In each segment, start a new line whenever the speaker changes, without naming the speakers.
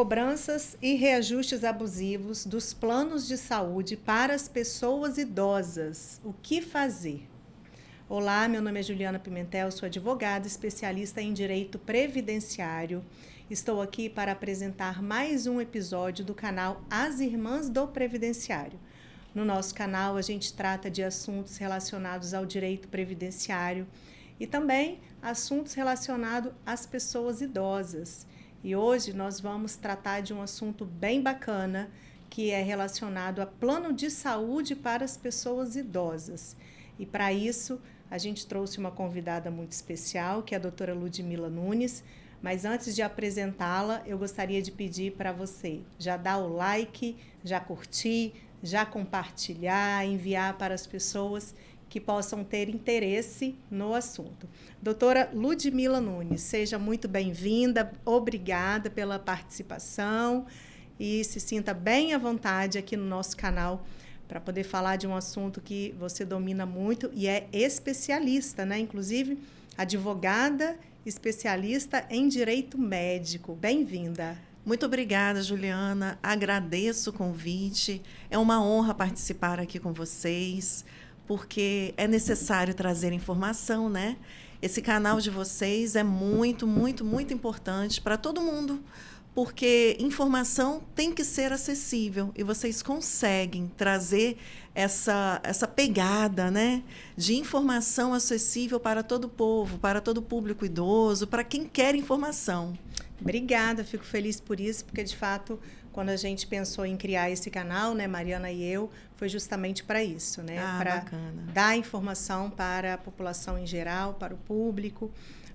Cobranças e reajustes abusivos dos planos de saúde para as pessoas idosas. O que fazer? Olá, meu nome é Juliana Pimentel, sou advogada, especialista em direito previdenciário. Estou aqui para apresentar mais um episódio do canal As Irmãs do Previdenciário. No nosso canal, a gente trata de assuntos relacionados ao direito previdenciário e também assuntos relacionados às pessoas idosas. E hoje nós vamos tratar de um assunto bem bacana, que é relacionado a plano de saúde para as pessoas idosas. E para isso, a gente trouxe uma convidada muito especial, que é a doutora Ludmila Nunes. Mas antes de apresentá-la, eu gostaria de pedir para você já dar o like, já curtir, já compartilhar, enviar para as pessoas que possam ter interesse no assunto. Doutora Ludmila Nunes, seja muito bem-vinda, obrigada pela participação e se sinta bem à vontade aqui no nosso canal para poder falar de um assunto que você domina muito e é especialista, né? Inclusive, advogada especialista em direito médico. Bem-vinda.
Muito obrigada, Juliana. Agradeço o convite. É uma honra participar aqui com vocês, porque é necessário trazer informação, né? Esse canal de vocês é muito, muito, muito importante para todo mundo, porque informação tem que ser acessível e vocês conseguem trazer essa pegada, né, de informação acessível para todo o povo, para todo o público idoso, para quem quer informação.
Obrigada, fico feliz por isso, porque de fato, quando a gente pensou em criar esse canal, né, Mariana e eu, foi justamente para isso, né, para dar informação para a população em geral, para o público,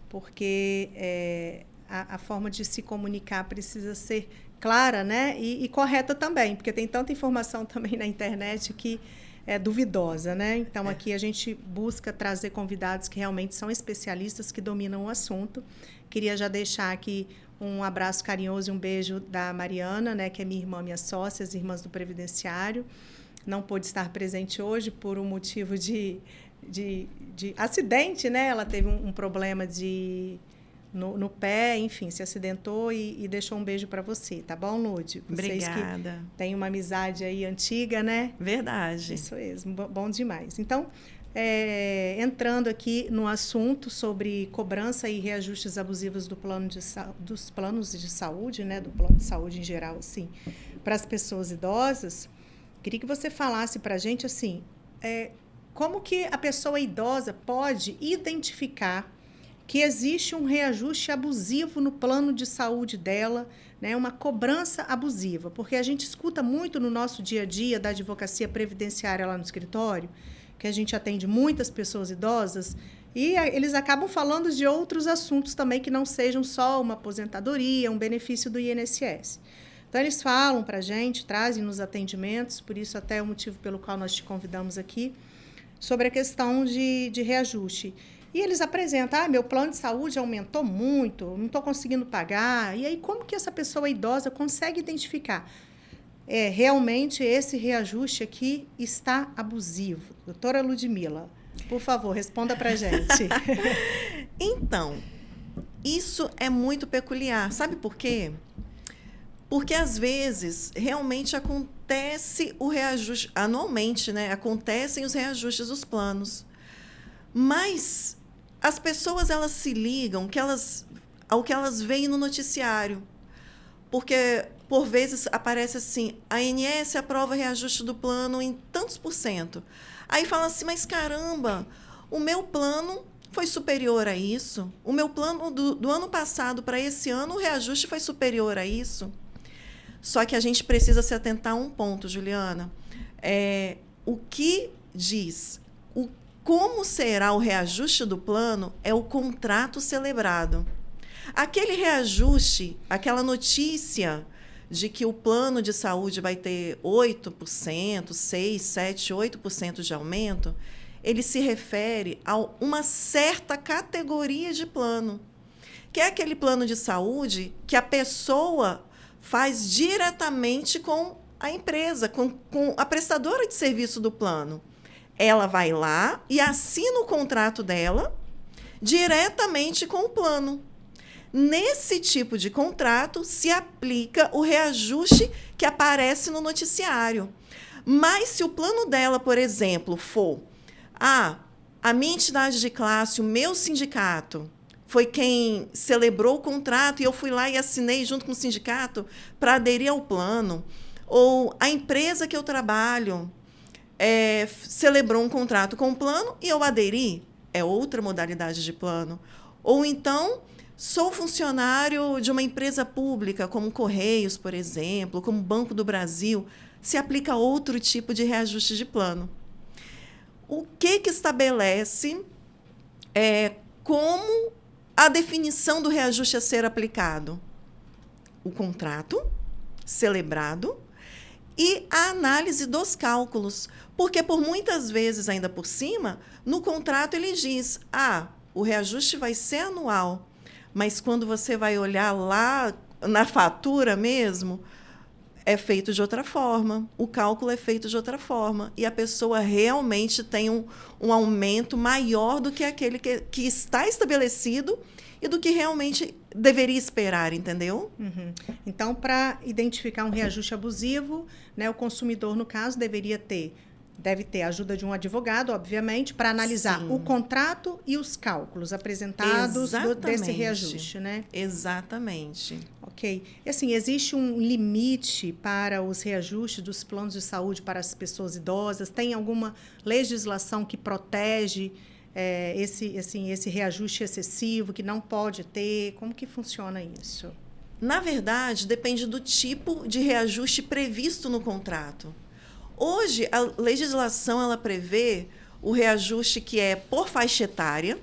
porque a forma de se comunicar precisa ser clara, né, e correta também, porque tem tanta informação também na internet que é duvidosa, né? Então, aqui a gente busca trazer convidados que realmente são especialistas, que dominam o assunto. Queria já deixar aqui um abraço carinhoso e um beijo da Mariana, né, que é minha irmã, minha sócia, as Irmãs do Previdenciário. Não pôde estar presente hoje por um motivo de acidente, né? Ela teve um problema no pé, enfim, se acidentou e deixou um beijo para você, tá bom, Lud?
Vocês obrigada.
Que têm uma amizade aí antiga, né?
Verdade.
Isso mesmo, bom demais. Então, entrando aqui no assunto sobre cobrança e reajustes abusivos dos planos de saúde, né? Do plano de saúde em geral, assim, para as pessoas idosas, queria que você falasse para a gente, assim, como que a pessoa idosa pode identificar que existe um reajuste abusivo no plano de saúde dela, né, uma cobrança abusiva, porque a gente escuta muito no nosso dia a dia da advocacia previdenciária lá no escritório, que a gente atende muitas pessoas idosas, e eles acabam falando de outros assuntos também que não sejam só uma aposentadoria, um benefício do INSS. Então, eles falam para a gente, trazem nos atendimentos, por isso até é o motivo pelo qual nós te convidamos aqui, sobre a questão de reajuste. E eles apresentam, meu plano de saúde aumentou muito, não estou conseguindo pagar. E aí, como que essa pessoa idosa consegue identificar? Realmente, esse reajuste aqui está abusivo. Doutora Ludmila, por favor, responda para a gente.
Então, isso é muito peculiar. Sabe por quê? Porque, às vezes, realmente acontece o reajuste, anualmente, né? Acontecem os reajustes dos planos. Mas as pessoas, elas se ligam ao que elas veem no noticiário. Porque, por vezes, aparece assim, a ANS aprova reajuste do plano em tantos %. Aí fala assim, mas caramba, o meu plano foi superior a isso. O meu plano do ano passado para esse ano, o reajuste foi superior a isso. Só que a gente precisa se atentar a um ponto, Juliana. O que diz como será o reajuste do plano é o contrato celebrado. Aquele reajuste, aquela notícia de que o plano de saúde vai ter 8%, 6%, 7%, 8% de aumento, ele se refere a uma certa categoria de plano, que é aquele plano de saúde que a pessoa faz diretamente com a empresa, com a prestadora de serviço do plano. Ela vai lá e assina o contrato dela diretamente com o plano. Nesse tipo de contrato, se aplica o reajuste que aparece no noticiário. Mas se o plano dela, por exemplo, for a minha entidade de classe, o meu sindicato, foi quem celebrou o contrato e eu fui lá e assinei junto com o sindicato para aderir ao plano, ou a empresa que eu trabalho celebrou um contrato com o plano e eu aderi, é outra modalidade de plano. Ou então, sou funcionário de uma empresa pública, como Correios, por exemplo, como Banco do Brasil, se aplica outro tipo de reajuste de plano. O que estabelece como a definição do reajuste a ser aplicado? O contrato celebrado e a análise dos cálculos. Porque, por muitas vezes, ainda por cima, no contrato ele diz, o reajuste vai ser anual, mas quando você vai olhar lá na fatura mesmo, é feito de outra forma, o cálculo é feito de outra forma, e a pessoa realmente tem um aumento maior do que aquele que está estabelecido e do que realmente deveria esperar, entendeu?
Uhum. Então, para identificar um reajuste abusivo, né, o consumidor, no caso, deve ter a ajuda de um advogado, obviamente, para analisar o contrato e os cálculos apresentados desse reajuste, né?
Exatamente.
Ok. E assim, existe um limite para os reajustes dos planos de saúde para as pessoas idosas? Tem alguma legislação que protege esse reajuste excessivo, que não pode ter? Como que funciona isso?
Na verdade, depende do tipo de reajuste previsto no contrato. Hoje, a legislação ela prevê o reajuste que é por faixa etária,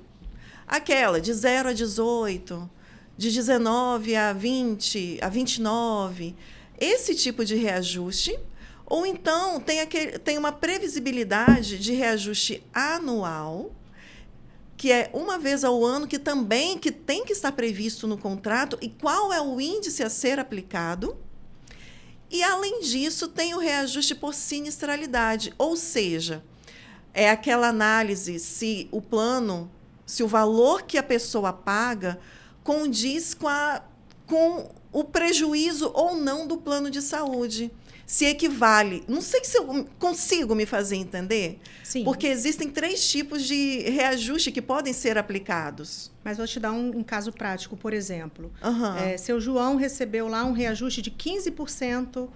aquela de 0 a 18, de 19 a 20, a 29, esse tipo de reajuste. Ou então, tem uma previsibilidade de reajuste anual, que é uma vez ao ano, que tem que estar previsto no contrato, e qual é o índice a ser aplicado. E, além disso, tem o reajuste por sinistralidade, ou seja, é aquela análise se o valor que a pessoa paga condiz com o prejuízo ou não do plano de saúde. Se equivale. Não sei se eu consigo me fazer entender.
Sim.
Porque existem 3 tipos de reajuste que podem ser aplicados.
Mas vou te dar um caso prático, por exemplo.
Uhum.
Seu João recebeu lá um reajuste de 15%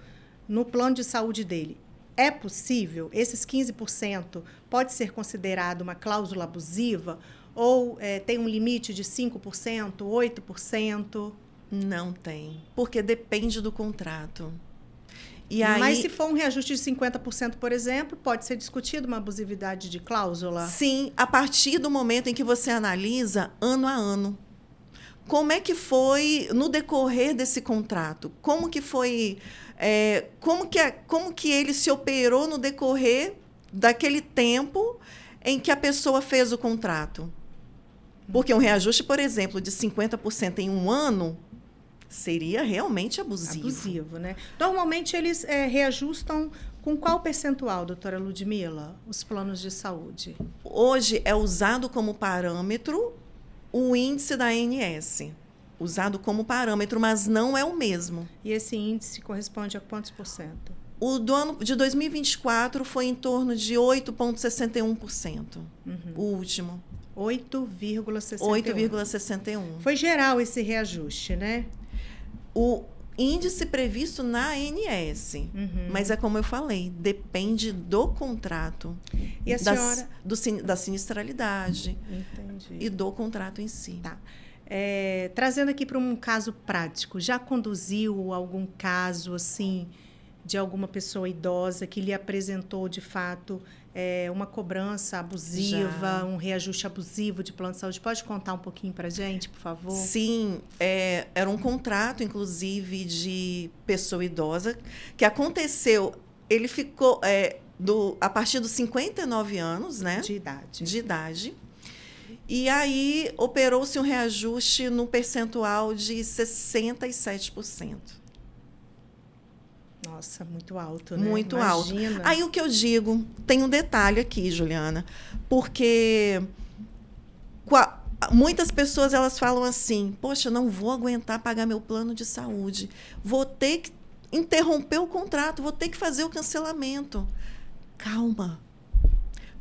no plano de saúde dele. É possível? Esses 15% pode ser considerado uma cláusula abusiva? Ou tem um limite de 5%, 8%?
Não tem, porque depende do contrato.
Mas se for um reajuste de 50%, por exemplo, pode ser discutido uma abusividade de cláusula?
Sim, a partir do momento em que você analisa ano a ano. Como é que foi no decorrer desse contrato? Como que foi, como que ele se operou no decorrer daquele tempo em que a pessoa fez o contrato? Porque um reajuste, por exemplo, de 50% em um ano seria realmente abusivo.
Abusivo, né? Normalmente, eles reajustam com qual percentual, doutora Ludmila, os planos de saúde?
Hoje é usado como parâmetro o índice da ANS. Usado como parâmetro, mas não é o mesmo.
E esse índice corresponde a quantos por cento?
O do ano de 2024 foi em torno de 8,61%. O último.
8,61%.
8,61%.
Foi geral esse reajuste, né?
O índice previsto na ANS. Mas é como eu falei, depende do contrato.
E a senhora?
Da sinistralidade.
Entendi.
E do contrato em si.
Tá. Trazendo aqui para um caso prático, já conduziu algum caso assim de alguma pessoa idosa que lhe apresentou de fato uma cobrança abusiva,
Já.
um reajuste abusivo de plano de saúde? Pode contar um pouquinho para a gente, por favor?
Sim, era um contrato, inclusive, de pessoa idosa, que aconteceu, ele ficou a partir dos 59 anos, né?
De idade.
E aí operou-se um reajuste no percentual de 67%.
Nossa, muito alto, né?
Muito
Imagina.
alto. Aí o que eu digo, tem um detalhe aqui, Juliana, porque Muitas pessoas elas falam assim: poxa, não vou aguentar pagar meu plano de saúde, vou ter que interromper o contrato, vou ter que fazer o cancelamento. Calma.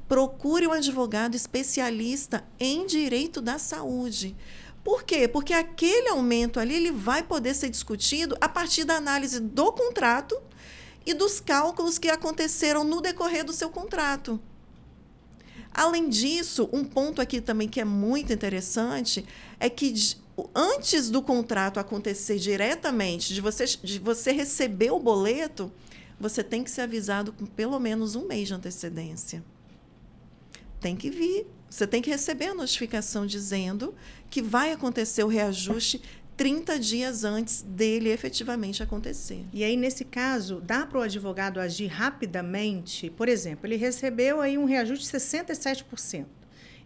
Procure um advogado especialista em direito da saúde. Por quê? Porque aquele aumento ali ele vai poder ser discutido a partir da análise do contrato e dos cálculos que aconteceram no decorrer do seu contrato. Além disso, um ponto aqui também que é muito interessante é que antes do contrato acontecer diretamente, de você receber o boleto, você tem que ser avisado com pelo menos um mês de antecedência. Tem que vir. Você tem que receber a notificação dizendo que vai acontecer o reajuste 30 dias antes dele efetivamente acontecer.
E aí, nesse caso, dá para o advogado agir rapidamente? Por exemplo, ele recebeu aí um reajuste de 67%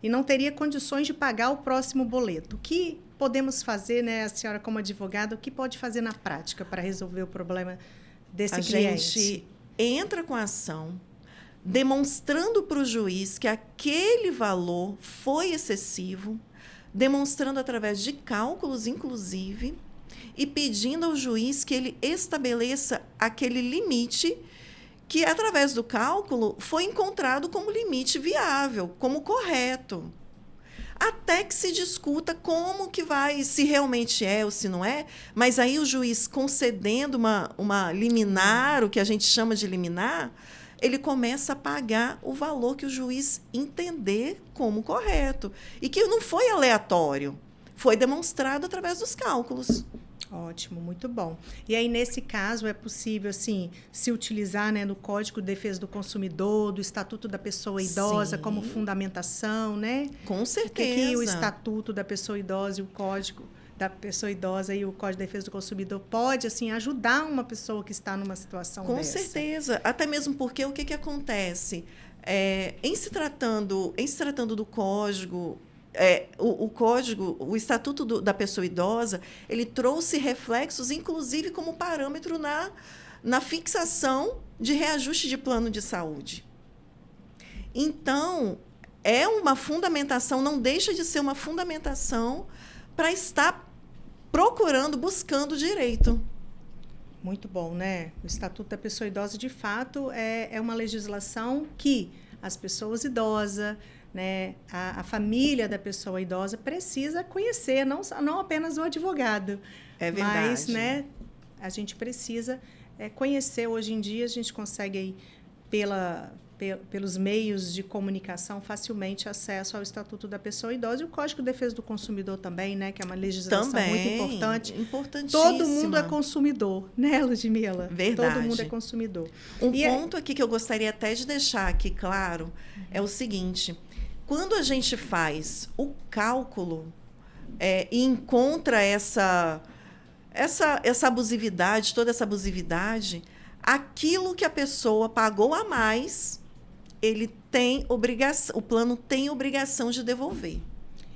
e não teria condições de pagar o próximo boleto. O que podemos fazer, né, a senhora como advogada, o que pode fazer na prática para resolver o problema desse cliente?
A gente entra com a ação, demonstrando para o juiz que aquele valor foi excessivo, demonstrando através de cálculos, inclusive, e pedindo ao juiz que ele estabeleça aquele limite que, através do cálculo, foi encontrado como limite viável, como correto. Até que se discuta como que vai, se realmente é ou se não é, mas aí o juiz concedendo uma liminar, o que a gente chama de liminar, ele começa a pagar o valor que o juiz entender como correto. E que não foi aleatório, foi demonstrado através dos cálculos.
Ótimo, muito bom. E aí, nesse caso, é possível, assim, se utilizar, né, no Código de Defesa do Consumidor, do Estatuto da Pessoa Idosa,
Sim,
como fundamentação, né?
Com certeza.
Porque o Estatuto da Pessoa Idosa e o Código da Pessoa Idosa e o Código de Defesa do Consumidor pode, assim, ajudar uma pessoa que está numa situação
Com
dessa.
certeza. Até mesmo porque o que acontece? Em se tratando do Código, o Estatuto da Pessoa Idosa, ele trouxe reflexos, inclusive, como parâmetro na fixação de reajuste de plano de saúde. Então, é uma fundamentação, não deixa de ser uma fundamentação para estar procurando, buscando direito.
Muito bom, né? O Estatuto da Pessoa Idosa, de fato, é uma legislação que as pessoas idosas, né, a família da pessoa idosa precisa conhecer, não apenas o advogado.
É verdade.
Mas, né, a gente precisa conhecer. Hoje em dia, a gente consegue, aí, pelos meios de comunicação, facilmente acesso ao Estatuto da Pessoa Idosa e o Código de Defesa do Consumidor também, né, que é uma legislação muito importante.
Importantíssima.
Todo mundo é consumidor, né, Ludmila?
Verdade.
Todo mundo é consumidor.
Um ponto aqui que eu gostaria até de deixar aqui claro é o seguinte: quando a gente faz o cálculo e encontra essa abusividade, toda essa abusividade, aquilo que a pessoa pagou a mais, o plano tem obrigação de devolver.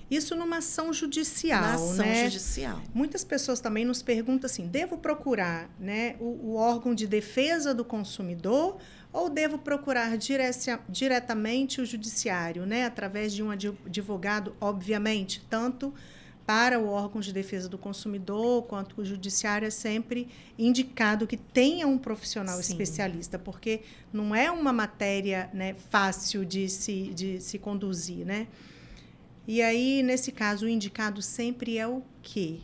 Isso numa ação judicial,
Na ação
né?
judicial.
Muitas pessoas também nos perguntam assim: devo procurar, né, o órgão de defesa do consumidor ou devo procurar diretamente o judiciário, né, através de um advogado, obviamente, tanto para o órgão de defesa do consumidor quanto o judiciário é sempre indicado que tenha um profissional
Sim.
especialista, porque não é uma matéria, né, fácil de se conduzir, né? E aí, nesse caso, o indicado sempre é o quê?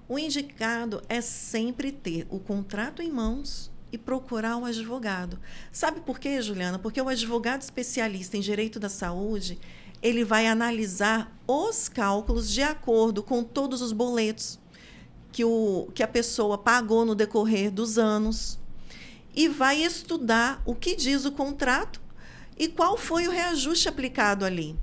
O indicado é sempre ter o contrato em mãos e procurar um advogado. Sabe por quê, Juliana? Porque o advogado especialista em direito da saúde, ele vai analisar os cálculos de acordo com todos os boletos que a pessoa pagou no decorrer dos anos e vai estudar o que diz o contrato e qual foi o reajuste aplicado ali.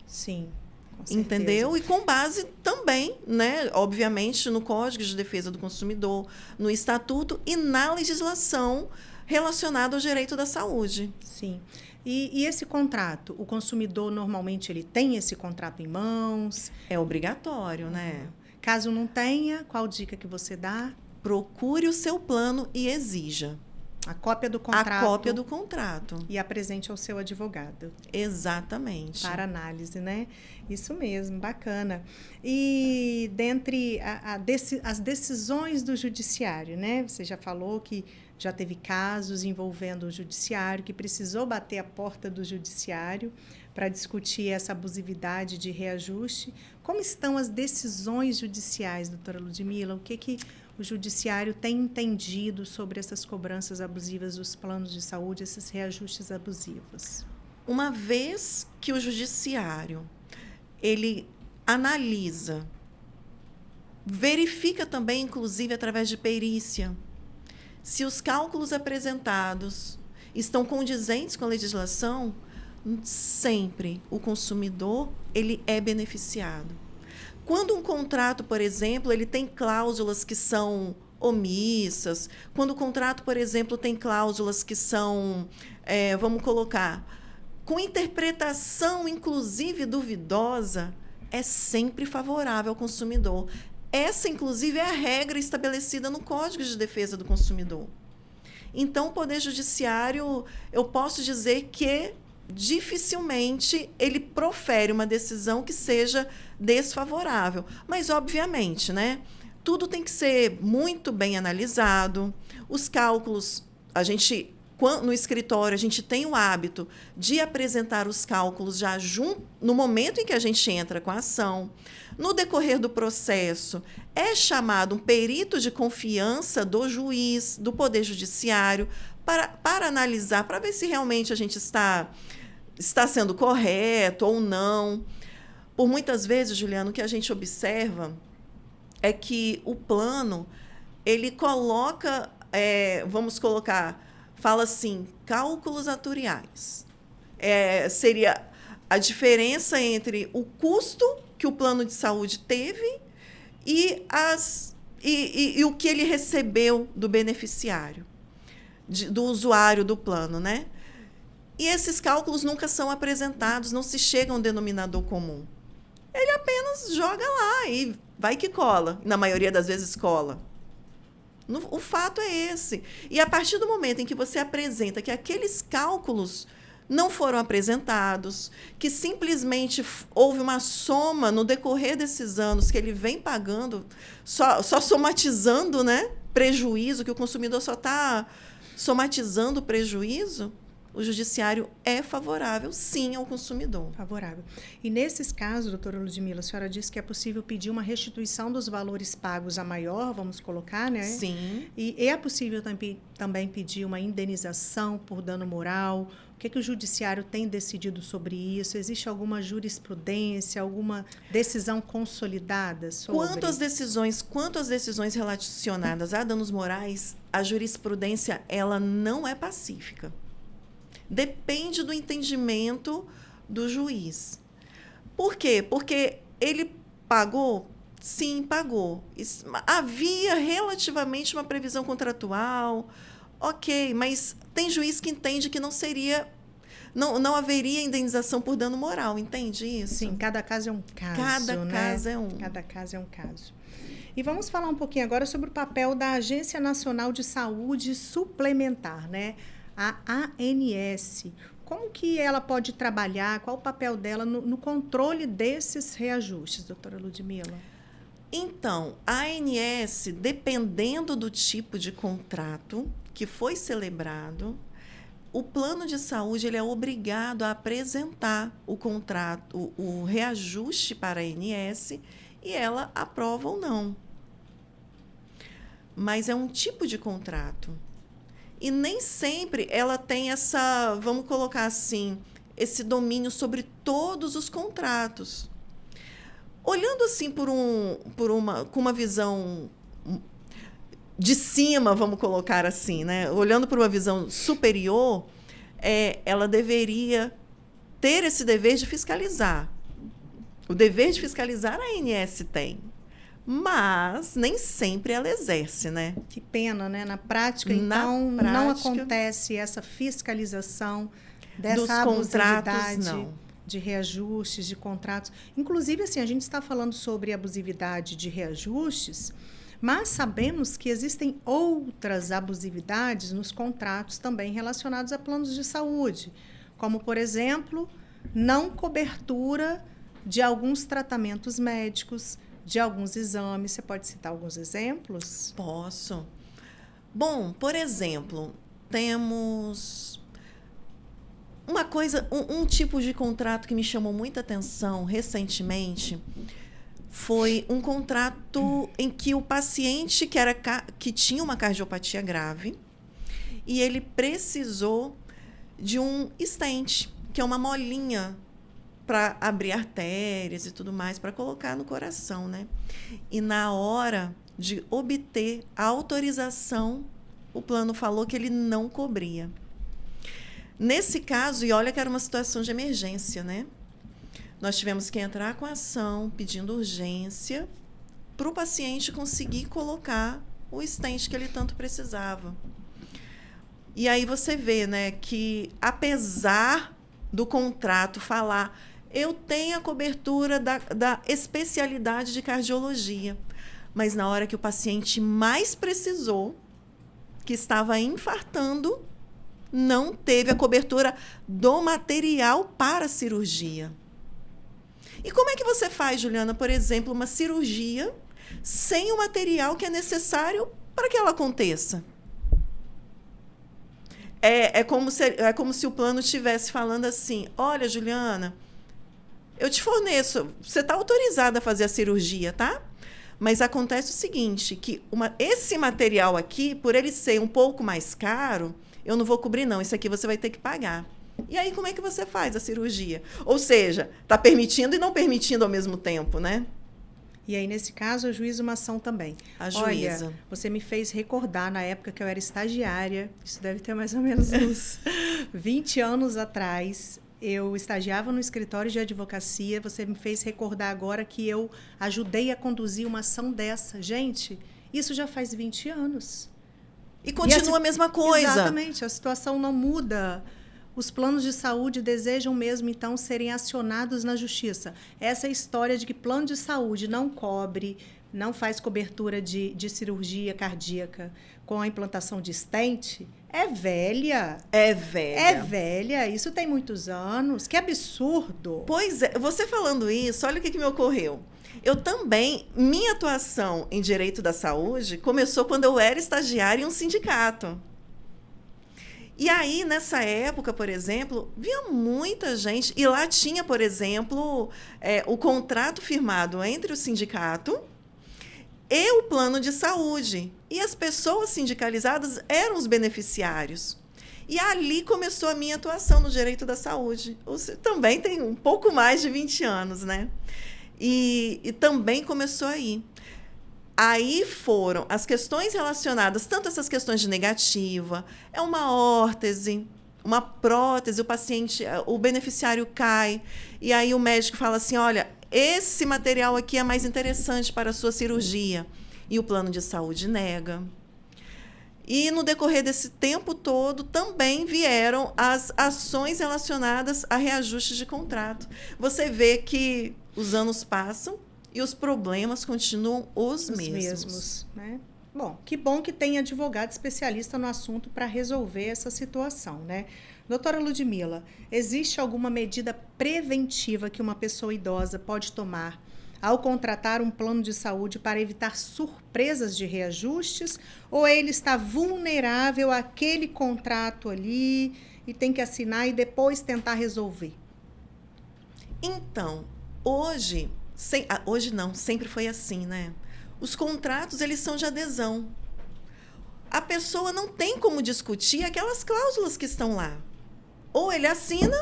Sim, com certeza.
Entendeu? E com base também, né, obviamente, no Código de Defesa do Consumidor, no Estatuto e na legislação relacionada ao direito da saúde.
Sim. E esse contrato, o consumidor normalmente ele tem esse contrato em mãos?
É obrigatório, né?
Caso não tenha, qual dica que você dá?
Procure o seu plano e exija.
A cópia do contrato.
A cópia do contrato.
E apresente ao seu advogado.
Exatamente.
Para análise, né? Isso mesmo, bacana. E dentre as decisões do judiciário, né? Você já falou que já teve casos envolvendo o judiciário, que precisou bater a porta do judiciário para discutir essa abusividade de reajuste. Como estão as decisões judiciais, doutora Ludmila? O que o judiciário tem entendido sobre essas cobranças abusivas dos planos de saúde, esses reajustes abusivos?
Uma vez que o judiciário ele analisa, verifica também, inclusive através de perícia, se os cálculos apresentados estão condizentes com a legislação, sempre o consumidor ele é beneficiado. Quando um contrato, por exemplo, ele tem cláusulas que são omissas, quando o contrato, por exemplo, tem cláusulas que são, vamos colocar, com interpretação, inclusive, duvidosa, é sempre favorável ao consumidor. Essa, inclusive, é a regra estabelecida no Código de Defesa do Consumidor. Então, o Poder Judiciário, eu posso dizer que dificilmente ele profere uma decisão que seja desfavorável. Mas, obviamente, né, tudo tem que ser muito bem analisado. Os cálculos, no escritório, a gente tem o hábito de apresentar os cálculos já no momento em que a gente entra com a ação. No decorrer do processo, é chamado um perito de confiança do juiz, do Poder Judiciário, para analisar, para ver se realmente a gente está sendo correto ou não. Por muitas vezes, Juliano, o que a gente observa é que o plano, ele coloca, fala assim, cálculos atuariais. Seria a diferença entre o custo que o plano de saúde teve e o que ele recebeu do beneficiário, do usuário do plano, né? E esses cálculos nunca são apresentados, não se chega a um denominador comum. Ele apenas joga lá e vai que cola. Na maioria das vezes cola. O fato é esse. E a partir do momento em que você apresenta que aqueles cálculos não foram apresentados, que simplesmente houve uma soma no decorrer desses anos que ele vem pagando, só somatizando, né, prejuízo, que o consumidor só está somatizando o prejuízo, o judiciário é favorável, sim, ao consumidor.
Favorável. E nesses casos, doutora Ludmila, a senhora disse que é possível pedir uma restituição dos valores pagos a maior, vamos colocar, né?
Sim.
E é possível também pedir uma indenização por dano moral? O que o judiciário tem decidido sobre isso? Existe alguma jurisprudência, alguma decisão consolidada sobre?
Quanto às decisões relacionadas a danos morais, a jurisprudência ela não é pacífica. Depende do entendimento do juiz. Por quê? Porque ele pagou? Sim, pagou. Havia relativamente uma previsão contratual, ok, mas tem juiz que entende que não haveria indenização por dano moral, entende isso?
Sim, cada caso é um caso.
Cada caso é um.
Cada caso é um caso. E vamos falar um pouquinho agora sobre o papel da Agência Nacional de Saúde Suplementar, né? A ANS. Como que ela pode trabalhar? Qual o papel dela no controle desses reajustes, doutora Ludmila?
Então, a ANS, dependendo do tipo de contrato que foi celebrado, o plano de saúde ele é obrigado a apresentar o contrato, o reajuste para a ANS, e ela aprova ou não. Mas é um tipo de contrato. E nem sempre ela tem essa, vamos colocar assim, esse domínio sobre todos os contratos. Olhando assim com uma visão de cima, vamos colocar assim, né? Olhando por uma visão superior, ela deveria ter esse dever de fiscalizar. O dever de fiscalizar a ANS tem. Mas nem sempre ela exerce, né?
Que pena, né? Na prática, então, não acontece essa fiscalização dessa abusividade de reajustes, de contratos. Inclusive, assim, a gente está falando sobre abusividade de reajustes, Mas sabemos que existem outras abusividades nos contratos também relacionados a planos de saúde, como, por exemplo, não cobertura de alguns tratamentos médicos, de alguns exames. Você pode citar alguns exemplos?
Posso. Bom, por exemplo, temos uma coisa, um tipo de contrato que me chamou muita atenção recentemente foi um contrato em que o paciente que tinha uma cardiopatia grave e ele precisou de um stent, que é uma molinha para abrir artérias e tudo mais, para colocar no coração, né? E na hora de obter a autorização, o plano falou que ele não cobria. Nesse caso, e olha que era uma situação de emergência, né? Nós tivemos que entrar com a ação, pedindo urgência, para o paciente conseguir colocar o stent que ele tanto precisava. E aí você vê, né, que apesar do contrato falar, eu tenho a cobertura da especialidade de cardiologia, mas na hora que o paciente mais precisou, que estava infartando, não teve a cobertura do material para a cirurgia. E como é que você faz, Juliana, por exemplo, uma cirurgia sem o material que é necessário para que ela aconteça? É como se o plano estivesse falando assim, olha, Juliana, eu te forneço, você está autorizada a fazer a cirurgia, tá? Mas acontece o seguinte, que esse material aqui, por ele ser um pouco mais caro, eu não vou cobrir, não. Isso aqui você vai ter que pagar. E aí, como é que você faz a cirurgia? Ou seja, está permitindo e não permitindo ao mesmo tempo, né?
E aí, nesse caso, ajuiza uma ação também.
Ajuiza.
Olha, você me fez recordar, na época que eu era estagiária, isso deve ter mais ou menos uns 20 anos atrás, eu estagiava no escritório de advocacia, você me fez recordar agora que eu ajudei a conduzir uma ação dessa. Gente, isso já faz 20 anos.
E continua a mesma coisa.
Exatamente, a situação não muda. Os planos de saúde desejam mesmo, então, serem acionados na justiça. Essa história de que plano de saúde não cobre, não faz cobertura de cirurgia cardíaca com a implantação de stent, é velha.
É velha.
É velha. Isso tem muitos anos. Que absurdo.
Pois é. Você falando isso, olha o que me ocorreu. Eu também, minha atuação em direito da saúde começou quando eu era estagiária em um sindicato. E aí, nessa época, por exemplo, via muita gente. E lá tinha, por exemplo, o contrato firmado entre o sindicato e o plano de saúde. E as pessoas sindicalizadas eram os beneficiários. E ali começou a minha atuação no direito da saúde. Também tem um pouco mais de 20 anos, né? E também começou aí. Aí foram as questões relacionadas, tanto essas questões de negativa, é uma órtese, uma prótese, o beneficiário cai, e aí o médico fala assim, olha, esse material aqui é mais interessante para a sua cirurgia. E o plano de saúde nega. E no decorrer desse tempo todo também vieram as ações relacionadas a reajustes de contrato. Você vê que os anos passam, e os problemas continuam os mesmos.
Né? Bom que tem advogado especialista no assunto para resolver essa situação, né? Doutora Ludmila, existe alguma medida preventiva que uma pessoa idosa pode tomar ao contratar um plano de saúde para evitar surpresas de reajustes? Ou ele está vulnerável àquele contrato ali e tem que assinar e depois tentar resolver?
Então, hoje não, sempre foi assim, né? Os contratos, eles são de adesão. A pessoa não tem como discutir aquelas cláusulas que estão lá. Ou ele assina,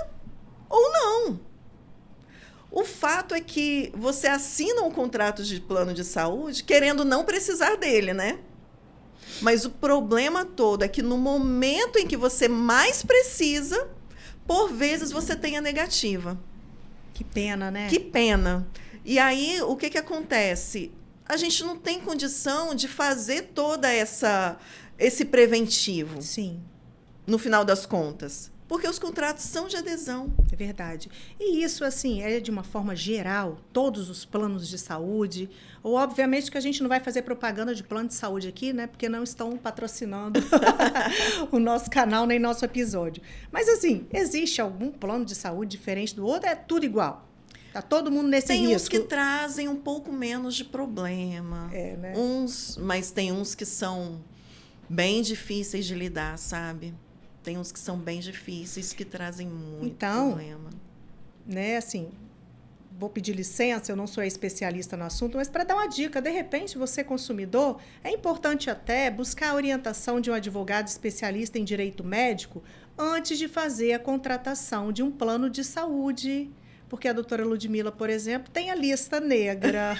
ou não. O fato é que você assina um contrato de plano de saúde querendo não precisar dele, né? Mas o problema todo é que no momento em que você mais precisa, por vezes você tem a negativa.
Que pena, né?
Que pena. E aí, o que acontece? A gente não tem condição de fazer toda esse preventivo.
Sim.
No final das contas. porque os contratos são de adesão.
É verdade. E isso, assim, é de uma forma geral, todos os planos de saúde, ou obviamente que a gente não vai fazer propaganda de plano de saúde aqui, né? Porque não estão patrocinando o nosso canal nem nosso episódio. Mas, assim, existe algum plano de saúde diferente do outro? É tudo igual? Tá todo mundo nesse risco?
Tem uns que trazem um pouco menos de problema.
Né?
Mas tem uns que são bem difíceis de lidar, sabe? Tem uns que são bem difíceis, que trazem muito problema.
Né, assim, vou pedir licença, eu não sou especialista no assunto, mas para dar uma dica, de repente, você consumidor, é importante até buscar a orientação de um advogado especialista em direito médico antes de fazer a contratação de um plano de saúde. Porque a doutora Ludmila, por exemplo, tem a lista negra,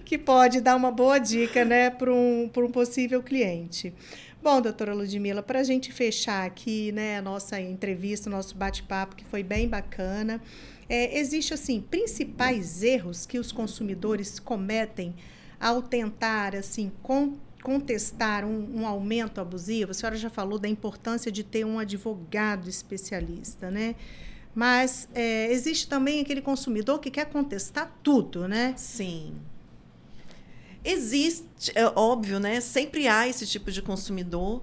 que pode dar uma boa dica, né, para um possível cliente. Bom, doutora Ludmila, para a gente fechar aqui, né, a nossa entrevista, nosso bate-papo, que foi bem bacana, existe, assim, principais erros que os consumidores cometem ao tentar, assim, contestar um aumento abusivo? A senhora já falou da importância de ter um advogado especialista, né? Mas existe também aquele consumidor que quer contestar tudo, né?
Sim. Existe, é óbvio, né? Sempre há esse tipo de consumidor,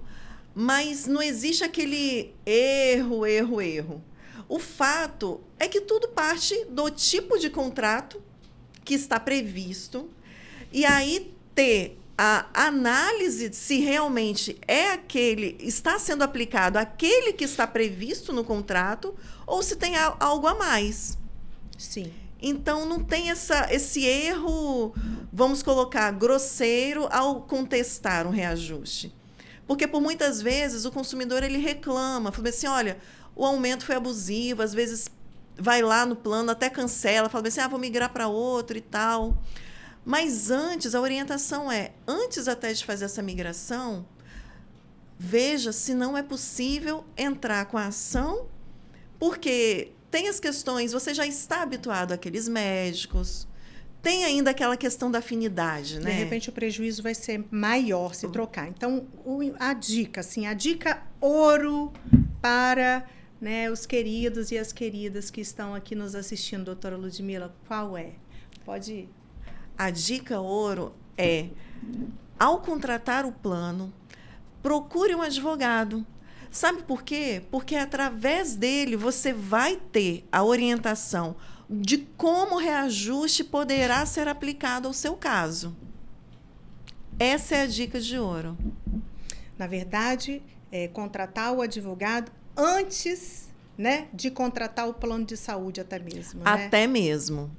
mas não existe aquele erro. O fato é que tudo parte do tipo de contrato que está previsto, e aí ter a análise se realmente está sendo aplicado aquele que está previsto no contrato ou se tem algo a mais.
Sim.
Então, não tem esse erro, vamos colocar, grosseiro ao contestar um reajuste. Porque, por muitas vezes, o consumidor ele reclama, fala assim, olha, o aumento foi abusivo, às vezes vai lá no plano, até cancela, fala assim, vou migrar para outro e tal. Mas antes, a orientação antes até de fazer essa migração, veja se não é possível entrar com a ação, porque tem as questões, você já está habituado àqueles médicos, tem ainda aquela questão da afinidade, né?
De repente o prejuízo vai ser maior se trocar. Então, a dica ouro para, né, os queridos e as queridas que estão aqui nos assistindo, doutora Ludmila, qual é? Pode ir.
A dica ouro é, ao contratar o plano, procure um advogado. Sabe por quê? Porque através dele você vai ter a orientação de como o reajuste poderá ser aplicado ao seu caso. Essa é a dica de ouro.
Na verdade, contratar o advogado antes, né, de contratar o plano de saúde até mesmo.
Até mesmo.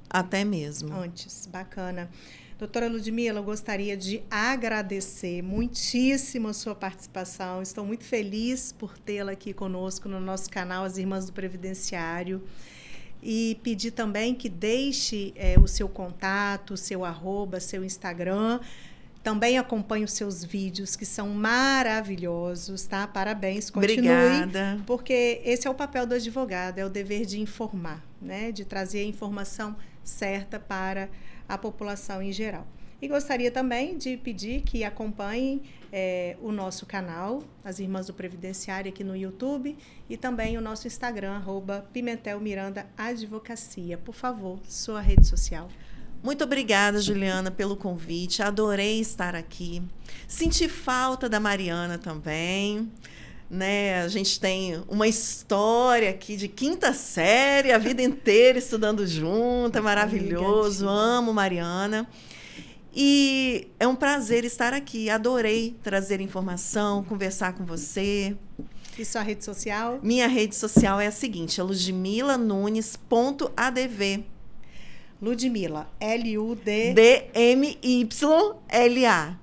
Antes, bacana. Doutora Ludmila, eu gostaria de agradecer muitíssimo a sua participação. Estou muito feliz por tê-la aqui conosco no nosso canal As Irmãs do Previdenciário. E pedir também que deixe o seu contato, o seu @, seu Instagram. Também acompanhe os seus vídeos, que são maravilhosos, tá? Parabéns, continue.
Obrigada.
Porque esse é o papel do advogado, é o dever de informar, né? De trazer a informação certa para a população em geral. E gostaria também de pedir que acompanhem o nosso canal, As Irmãs do Previdenciário, aqui no YouTube, e também o nosso Instagram, @PimentelMirandaAdvocacia. Por favor, sua rede social.
Muito obrigada, Juliana, pelo convite. Adorei estar aqui. Senti falta da Mariana também. Né? A gente tem uma história aqui de 5ª série, a vida inteira estudando junto, é maravilhoso. Amo Mariana. E é um prazer estar aqui. Adorei trazer informação, conversar com você.
E sua rede social?
Minha rede social é a seguinte, é ludmilanunes.adv.
Ludmila, L-U-D...
D-M-Y-L-A.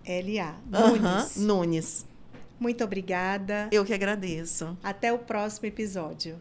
L-A.
Nunes. Nunes.
Muito obrigada.
Eu que agradeço.
Até o próximo episódio.